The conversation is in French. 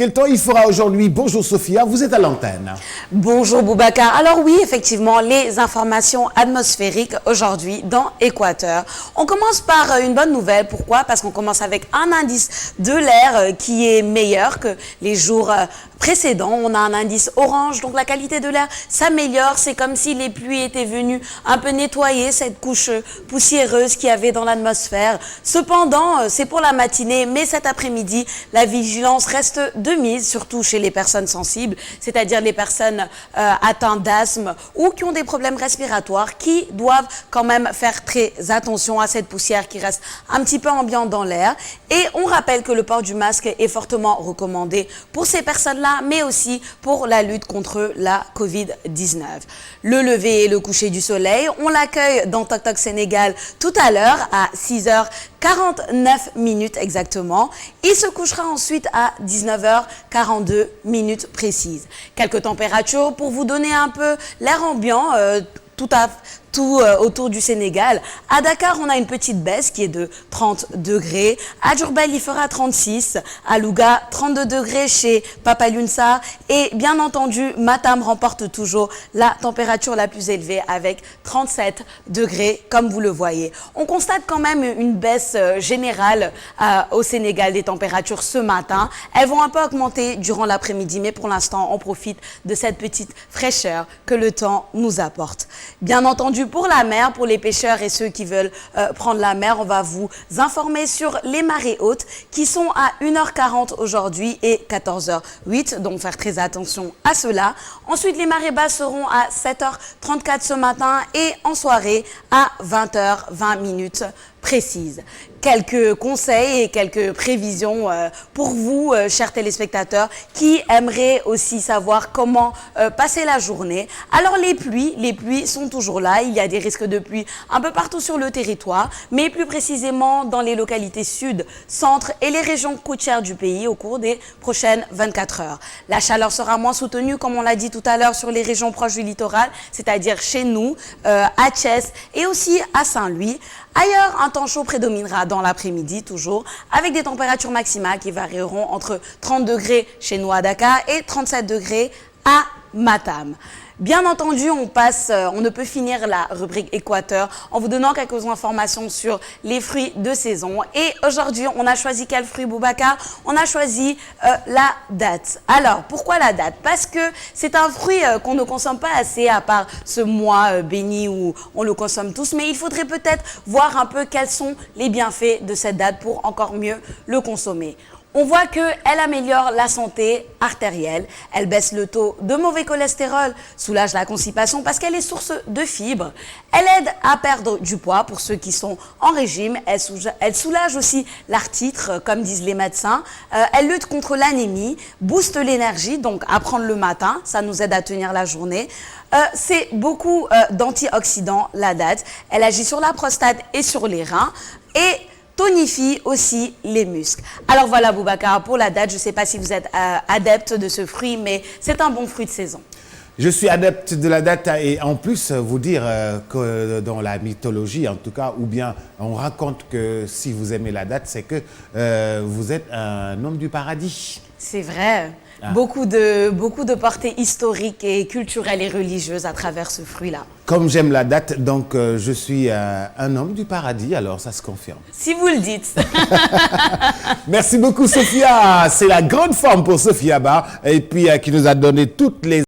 Quel temps il fera aujourd'hui? Bonjour Sophia, vous êtes à l'antenne. Bonjour Boubacar. Alors oui, effectivement, les informations atmosphériques aujourd'hui dans Équateur. On commence par une bonne nouvelle. Pourquoi? Parce qu'on commence avec un indice de l'air qui est meilleur que les jours précédents. On a un indice orange, donc la qualité de l'air s'améliore. C'est comme si les pluies étaient venues un peu nettoyer cette couche poussiéreuse qu'il y avait dans l'atmosphère. Cependant, c'est pour la matinée, mais cet après-midi, la vigilance reste de mise, surtout chez les personnes sensibles, c'est-à-dire les personnes atteintes d'asthme ou qui ont des problèmes respiratoires, qui doivent quand même faire très attention à cette poussière qui reste un petit peu ambiante dans l'air. Et on rappelle que le port du masque est fortement recommandé pour ces personnes-là, mais aussi pour la lutte contre la Covid-19. Le lever et le coucher du soleil, on l'accueille dans Toc Toc Sénégal tout à l'heure à 6h49 exactement. Il se couchera ensuite à 19h42 précises. Quelques températures pour vous donner un peu l'air ambiant, tout autour du Sénégal. À Dakar, on a une petite baisse qui est de 30 degrés. À Diourbel, il fera 36. À Louga, 32 degrés chez Papa Younsa. Et bien entendu, Matam remporte toujours la température la plus élevée avec 37 degrés, comme vous le voyez. On constate quand même une baisse générale au Sénégal des températures ce matin. Elles vont un peu augmenter durant l'après-midi, mais pour l'instant, on profite de cette petite fraîcheur que le temps nous apporte. Bien entendu, pour la mer, pour les pêcheurs et ceux qui veulent prendre la mer, on va vous informer sur les marées hautes qui sont à 1h40 aujourd'hui et 14h08. Donc, faire très attention à cela. Ensuite, les marées basses seront à 7h34 ce matin et en soirée à 20h20 précises. Quelques conseils et quelques prévisions pour vous, chers téléspectateurs, qui aimeraient aussi savoir comment passer la journée. Alors les pluies sont toujours là. Il y a des risques de pluie un peu partout sur le territoire, mais plus précisément dans les localités sud, centre et les régions côtières du pays au cours des prochaines 24 heures. La chaleur sera moins soutenue, comme on l'a dit tout à l'heure, sur les régions proches du littoral, c'est-à-dire chez nous, à Thiès et aussi à Saint-Louis. Ailleurs, un temps chaud prédominera dans l'après-midi, toujours, avec des températures maximales qui varieront entre 30 degrés chez nous à Dakar et 37 degrés à Matam. Bien entendu, on ne peut finir la rubrique Équateur en vous donnant quelques informations sur les fruits de saison. Et aujourd'hui, on a choisi quel fruit, Boubacar? On a choisi la date. Alors, pourquoi la date? Parce que c'est un fruit qu'on ne consomme pas assez, à part ce mois béni où on le consomme tous. Mais il faudrait peut-être voir un peu quels sont les bienfaits de cette date pour encore mieux le consommer. On voit qu'elle améliore la santé artérielle, elle baisse le taux de mauvais cholestérol, soulage la constipation parce qu'elle est source de fibres. Elle aide à perdre du poids pour ceux qui sont en régime. Elle soulage aussi l'arthrite, comme disent les médecins. Elle lutte contre l'anémie, booste l'énergie, donc à prendre le matin, ça nous aide à tenir la journée. C'est beaucoup d'antioxydants, la date. Elle agit sur la prostate et sur les reins. Et tonifie aussi les muscles. Alors voilà Boubacar pour la date. Je ne sais pas si vous êtes adepte de ce fruit, mais c'est un bon fruit de saison. Je suis adepte de la date et en plus vous dire que dans la mythologie en tout cas, ou bien on raconte que si vous aimez la date, c'est que vous êtes un homme du paradis. C'est vrai. Beaucoup de portée historique et culturelle et religieuse à travers ce fruit-là. Comme j'aime la date, donc je suis un homme du paradis, alors ça se confirme. Si vous le dites. Merci beaucoup Sophia, c'est la grande forme pour Sophia Ba, et puis qui nous a donné toutes les